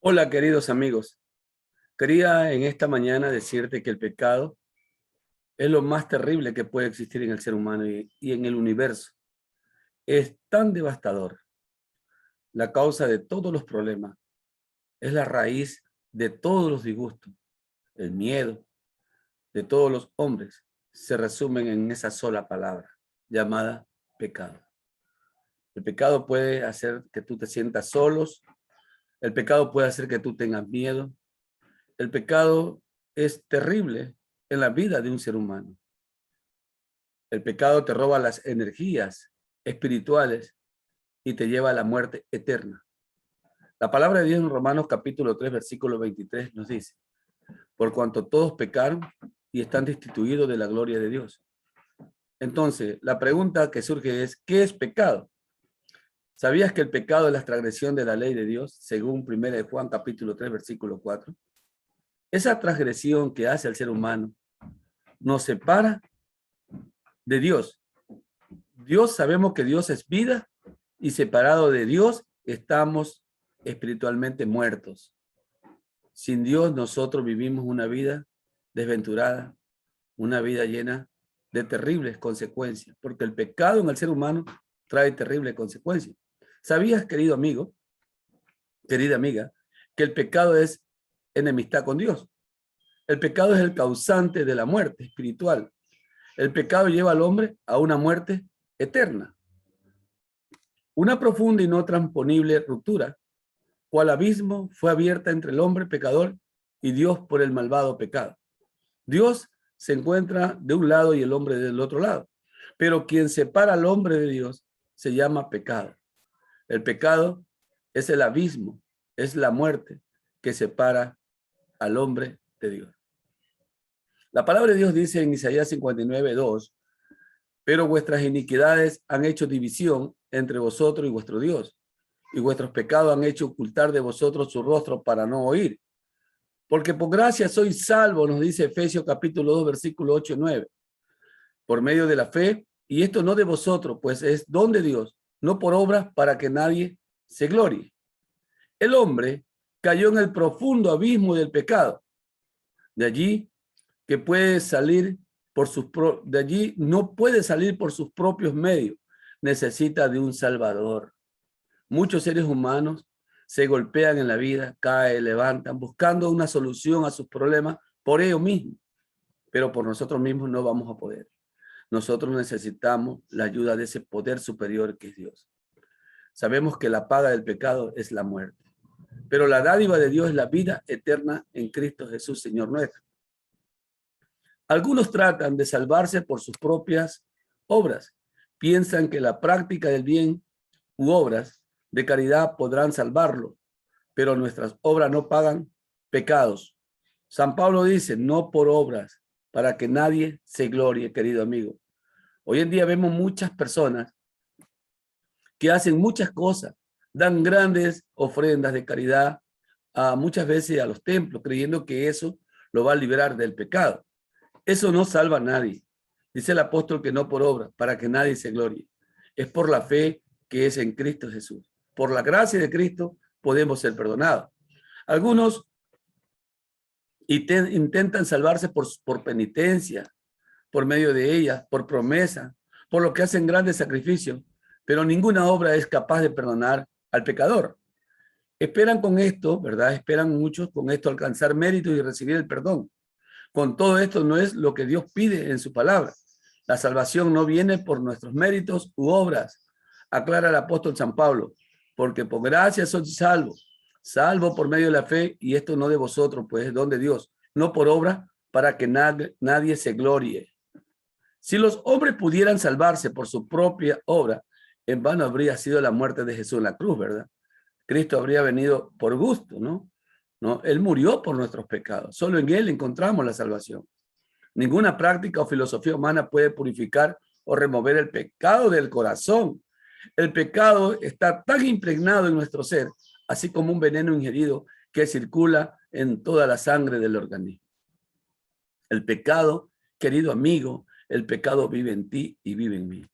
Hola, queridos amigos. Quería en esta mañana decirte que el pecado es lo más terrible que puede existir en el ser humano y en el universo. Es tan devastador, la causa de todos los problemas, es la raíz de todos los disgustos, el miedo de todos los hombres se resumen en esa sola palabra llamada pecado. El pecado puede hacer que tú te sientas solos, el pecado puede hacer que tú tengas miedo. El pecado es terrible en la vida de un ser humano. El pecado te roba las energías espirituales y te lleva a la muerte eterna. La palabra de Dios en Romanos capítulo 3, versículo 23 nos dice: por cuanto todos pecaron y están destituidos de la gloria de Dios. Entonces, la pregunta que surge es: ¿qué es pecado? ¿Sabías que el pecado es la transgresión de la ley de Dios, según 1 de Juan capítulo 3, versículo 4? Esa transgresión que hace al ser humano nos separa de Dios. Dios, sabemos que Dios es vida y separado de Dios estamos espiritualmente muertos. Sin Dios nosotros vivimos una vida desventurada, una vida llena de terribles consecuencias, porque el pecado en el ser humano trae terribles consecuencias. ¿Sabías, querido amigo, querida amiga, que el pecado es enemistad con Dios? El pecado es el causante de la muerte espiritual. El pecado lleva al hombre a una muerte eterna. Una profunda y no transponible ruptura, cual abismo, fue abierta entre el hombre pecador y Dios por el malvado pecado. Dios se encuentra de un lado y el hombre del otro lado, pero quien separa al hombre de Dios se llama pecado. El pecado es el abismo, es la muerte que separa al hombre de Dios. La palabra de Dios dice en Isaías 59:2: pero vuestras iniquidades han hecho división entre vosotros y vuestro Dios, y vuestros pecados han hecho ocultar de vosotros su rostro para no oír. Porque por gracia sois salvos, nos dice Efesios capítulo 2, versículo 8 y 9, por medio de la fe, y esto no de vosotros, pues es don de Dios, no por obras para que nadie se glorie. El hombre cayó en el profundo abismo del pecado. De allí que puede salir de allí no puede salir por sus propios medios. Necesita de un Salvador. Muchos seres humanos se golpean en la vida, caen, levantan, buscando una solución a sus problemas por ellos mismos, pero por nosotros mismos no vamos a poder. Nosotros necesitamos la ayuda de ese poder superior que es Dios. Sabemos que la paga del pecado es la muerte, pero la dádiva de Dios es la vida eterna en Cristo Jesús, Señor nuestro. Algunos tratan de salvarse por sus propias obras. Piensan que la práctica del bien u obras de caridad podrán salvarlo, pero nuestras obras no pagan pecados. San Pablo dice: no por obras, para que nadie se glorie, querido amigo. Hoy en día vemos muchas personas que hacen muchas cosas, dan grandes ofrendas de caridad muchas veces a los templos, creyendo que eso lo va a liberar del pecado. Eso no salva a nadie. Dice el apóstol que no por obra, para que nadie se glorie. Es por la fe que es en Cristo Jesús. Por la gracia de Cristo podemos ser perdonados. Algunos intentan salvarse por penitencia, por medio de ella, por promesa, por lo que hacen grandes sacrificios, pero ninguna obra es capaz de perdonar al pecador. Esperan con esto, ¿verdad? Esperan muchos con esto alcanzar méritos y recibir el perdón. Con todo esto no es lo que Dios pide en su palabra. La salvación no viene por nuestros méritos u obras, aclara el apóstol San Pablo, porque por gracia sois salvos, salvo por medio de la fe, y esto no de vosotros, pues es don de Dios, no por obra, para que nadie se glorie. Si los hombres pudieran salvarse por su propia obra, en vano habría sido la muerte de Jesús en la cruz, ¿verdad? Cristo habría venido por gusto, ¿no? ¿No? Él murió por nuestros pecados. Solo en Él encontramos la salvación. Ninguna práctica o filosofía humana puede purificar o remover el pecado del corazón. El pecado está tan impregnado en nuestro ser, así como un veneno ingerido que circula en toda la sangre del organismo. El pecado, querido amigo, el pecado vive en ti y vive en mí.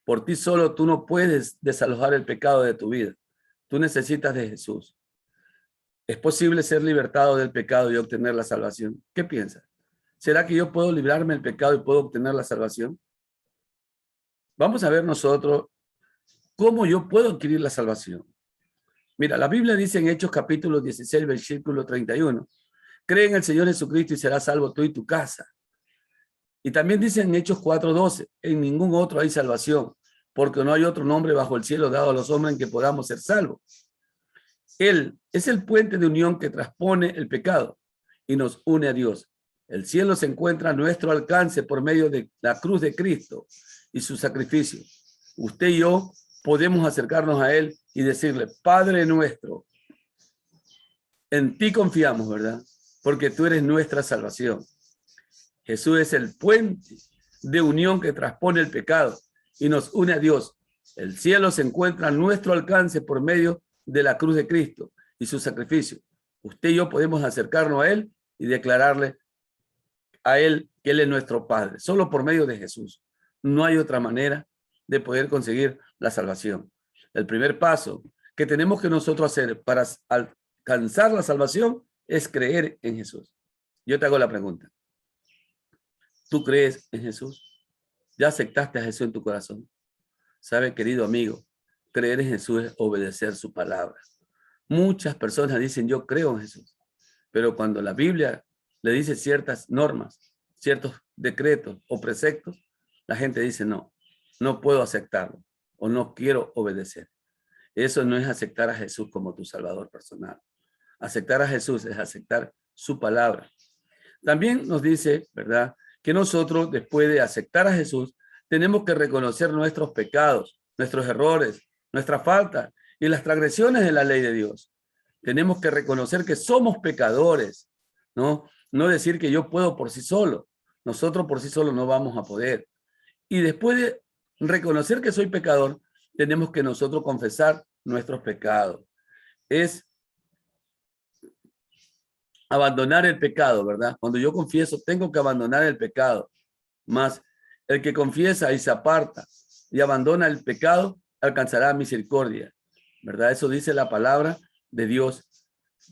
Por ti solo tú no puedes desalojar el pecado de tu vida. Tú necesitas de Jesús. ¿Es posible ser libertado del pecado y obtener la salvación? ¿Qué piensa? ¿Será que yo puedo librarme del pecado y puedo obtener la salvación? Vamos a ver nosotros cómo yo puedo adquirir la salvación. Mira, la Biblia dice en Hechos capítulo 16, versículo 31, cree en el Señor Jesucristo y serás salvo tú y tu casa. Y también dice en Hechos 4:12, en ningún otro hay salvación, porque no hay otro nombre bajo el cielo dado a los hombres en que podamos ser salvos. Él es el puente de unión que transpone el pecado y nos une a Dios. El cielo se encuentra a nuestro alcance por medio de la cruz de Cristo y su sacrificio. Usted y yo podemos acercarnos a Él y decirle, Padre nuestro, en ti confiamos, ¿verdad? Porque tú eres nuestra salvación. Jesús es el puente de unión que transpone el pecado y nos une a Dios. El cielo se encuentra a nuestro alcance por medio de la cruz de Cristo y su sacrificio. Usted y yo podemos acercarnos a Él y declararle a Él que Él es nuestro Padre, solo por medio de Jesús. No hay otra manera de poder conseguir la salvación. El primer paso que tenemos que nosotros hacer para alcanzar la salvación es creer en Jesús. Yo te hago la pregunta. ¿Tú crees en Jesús? ¿Ya aceptaste a Jesús en tu corazón? ¿Sabe, querido amigo? Creer en Jesús es obedecer su palabra. Muchas personas dicen, yo creo en Jesús. Pero cuando la Biblia le dice ciertas normas, ciertos decretos o preceptos, la gente dice, no, no puedo aceptarlo o no quiero obedecer. Eso no es aceptar a Jesús como tu Salvador personal. Aceptar a Jesús es aceptar su palabra. También nos dice, ¿verdad?, que nosotros, después de aceptar a Jesús, tenemos que reconocer nuestros pecados, nuestros errores, nuestras faltas y las transgresiones de la ley de Dios. Tenemos que reconocer que somos pecadores, ¿no? No decir que yo puedo por sí solo. Nosotros por sí solos no vamos a poder. Y después de reconocer que soy pecador, tenemos que nosotros confesar nuestros pecados. Es abandonar el pecado, ¿verdad? Cuando yo confieso, tengo que abandonar el pecado. Mas el que confiesa y se aparta y abandona el pecado, alcanzará misericordia, ¿verdad? Eso dice la palabra de Dios.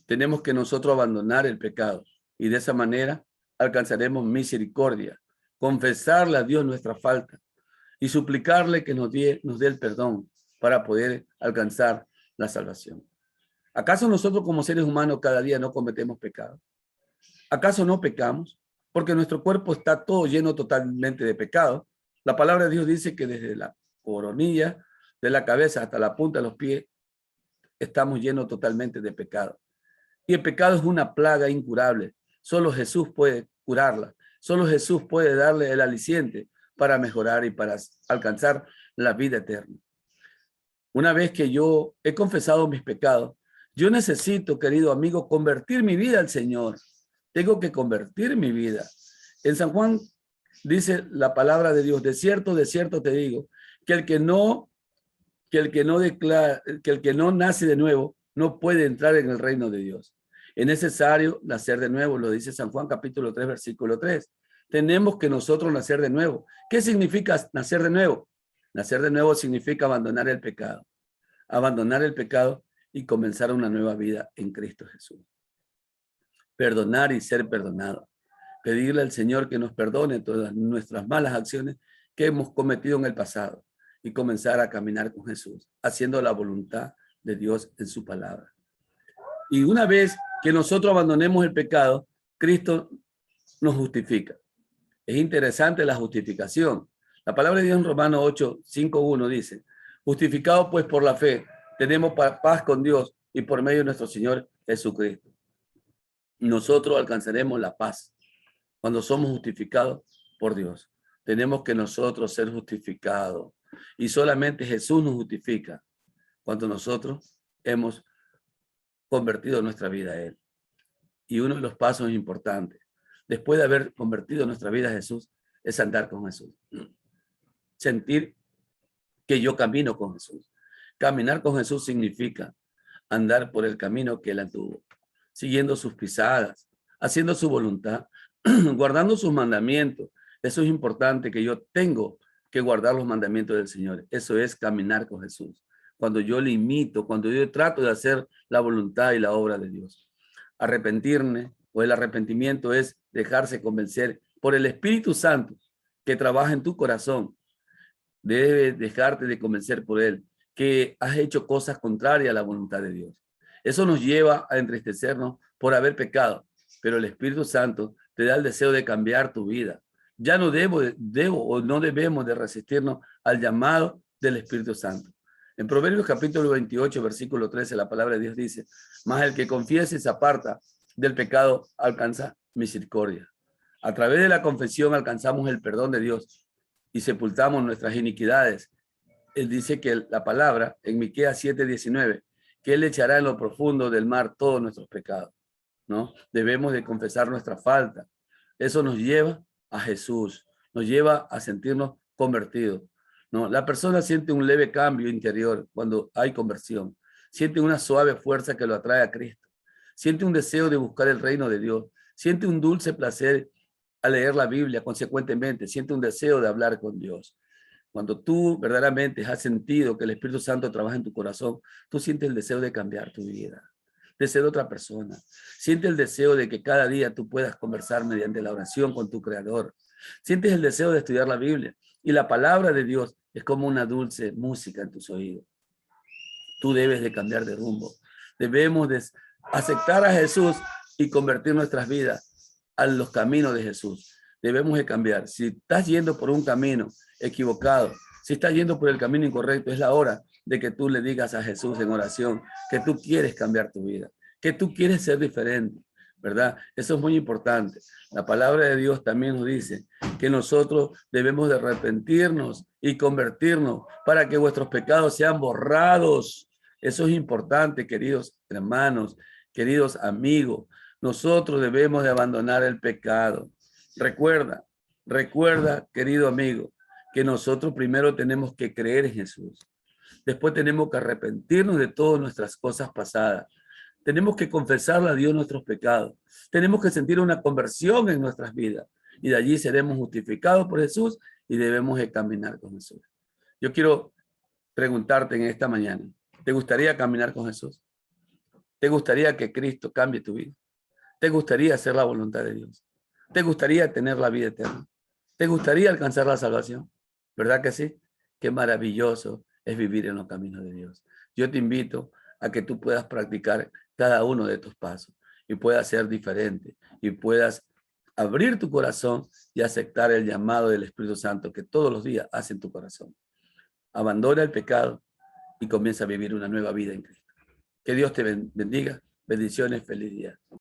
Tenemos que nosotros abandonar el pecado y de esa manera alcanzaremos misericordia. Confesarle a Dios nuestra falta y suplicarle que nos dé el perdón para poder alcanzar la salvación. ¿Acaso nosotros como seres humanos cada día no cometemos pecado? ¿Acaso no pecamos? Porque nuestro cuerpo está todo lleno totalmente de pecado. La palabra de Dios dice que desde la coronilla de la cabeza hasta la punta de los pies estamos llenos totalmente de pecado. Y el pecado es una plaga incurable. Solo Jesús puede curarla. Solo Jesús puede darle el aliciente para mejorar y para alcanzar la vida eterna. Una vez que yo he confesado mis pecados, yo necesito, querido amigo, convertir mi vida al Señor. Tengo que convertir mi vida. En San Juan dice la palabra de Dios, de cierto te digo, que el que no nace de nuevo no puede entrar en el reino de Dios. Es necesario nacer de nuevo, lo dice San Juan capítulo 3, versículo 3. Tenemos que nosotros nacer de nuevo. ¿Qué significa nacer de nuevo? Nacer de nuevo significa abandonar el pecado. Abandonar el pecado y comenzar una nueva vida en Cristo Jesús. Perdonar y ser perdonado. Pedirle al Señor que nos perdone todas nuestras malas acciones que hemos cometido en el pasado y comenzar a caminar con Jesús, haciendo la voluntad de Dios en su palabra. Y una vez que nosotros abandonemos el pecado, Cristo nos justifica. Es interesante la justificación. La palabra de Dios en Romanos 8, 5, 1 dice, justificados pues por la fe, tenemos paz con Dios y por medio de nuestro Señor Jesucristo. Nosotros alcanzaremos la paz cuando somos justificados por Dios. Tenemos que nosotros ser justificados y solamente Jesús nos justifica cuando nosotros hemos convertido nuestra vida a Él. Y uno de los pasos importantes, después de haber convertido nuestra vida a Jesús, es andar con Jesús. Sentir que yo camino con Jesús. Caminar con Jesús significa andar por el camino que Él anduvo, siguiendo sus pisadas, haciendo su voluntad, guardando sus mandamientos. Eso es importante, que yo tengo que guardar los mandamientos del Señor. Eso es caminar con Jesús. cuando yo le imito, cuando yo trato de hacer la voluntad y la obra de Dios. Arrepentirme o el arrepentimiento es dejarse convencer por el Espíritu Santo que trabaja en tu corazón. Debes dejarte de convencer por él que has hecho cosas contrarias a la voluntad de Dios. Eso nos lleva a entristecernos por haber pecado, pero el Espíritu Santo te da el deseo de cambiar tu vida. Ya no debo o no debemos de resistirnos al llamado del Espíritu Santo. En Proverbios capítulo 28, versículo 13, la palabra de Dios dice: mas el que confiesa y se aparta del pecado alcanza misericordia. A través de la confesión alcanzamos el perdón de Dios y sepultamos nuestras iniquidades. Él dice que la palabra en Miqueas 7:19, que Él echará en lo profundo del mar todos nuestros pecados, ¿no? Debemos de confesar nuestra falta. Eso nos lleva a Jesús, nos lleva a sentirnos convertidos, ¿no? La persona siente un leve cambio interior cuando hay conversión, siente una suave fuerza que lo atrae a Cristo, siente un deseo de buscar el reino de Dios, siente un dulce placer a leer la Biblia, consecuentemente, siente un deseo de hablar con Dios. Cuando tú verdaderamente has sentido que el Espíritu Santo trabaja en tu corazón, tú sientes el deseo de cambiar tu vida, de ser otra persona. Sientes el deseo de que cada día tú puedas conversar mediante la oración con tu Creador. Sientes el deseo de estudiar la Biblia y la palabra de Dios es como una dulce música en tus oídos. Tú debes de cambiar de rumbo. Debemos de aceptar a Jesús y convertir nuestras vidas a los caminos de Jesús. Debemos de cambiar. Si estás yendo por un camino equivocado, si estás yendo por el camino incorrecto, es la hora de que tú le digas a Jesús en oración que tú quieres cambiar tu vida, que tú quieres ser diferente, ¿verdad? Eso es muy importante. La palabra de Dios también nos dice que nosotros debemos de arrepentirnos y convertirnos para que vuestros pecados sean borrados. Eso es importante, queridos hermanos, queridos amigos. Nosotros debemos de abandonar el pecado. Recuerda, querido amigo, que nosotros primero tenemos que creer en Jesús. Después tenemos que arrepentirnos de todas nuestras cosas pasadas. Tenemos que confesarle a Dios nuestros pecados. Tenemos que sentir una conversión en nuestras vidas. Y de allí seremos justificados por Jesús y debemos de caminar con Jesús. Yo quiero preguntarte en esta mañana, ¿te gustaría caminar con Jesús? ¿Te gustaría que Cristo cambie tu vida? ¿Te gustaría hacer la voluntad de Dios? ¿Te gustaría tener la vida eterna? ¿Te gustaría alcanzar la salvación? ¿Verdad que sí? Qué maravilloso es vivir en los caminos de Dios. Yo te invito a que tú puedas practicar cada uno de tus pasos y puedas ser diferente y puedas abrir tu corazón y aceptar el llamado del Espíritu Santo que todos los días hace en tu corazón. Abandona el pecado y comienza a vivir una nueva vida en Cristo. Que Dios te bendiga. Bendiciones. Feliz día.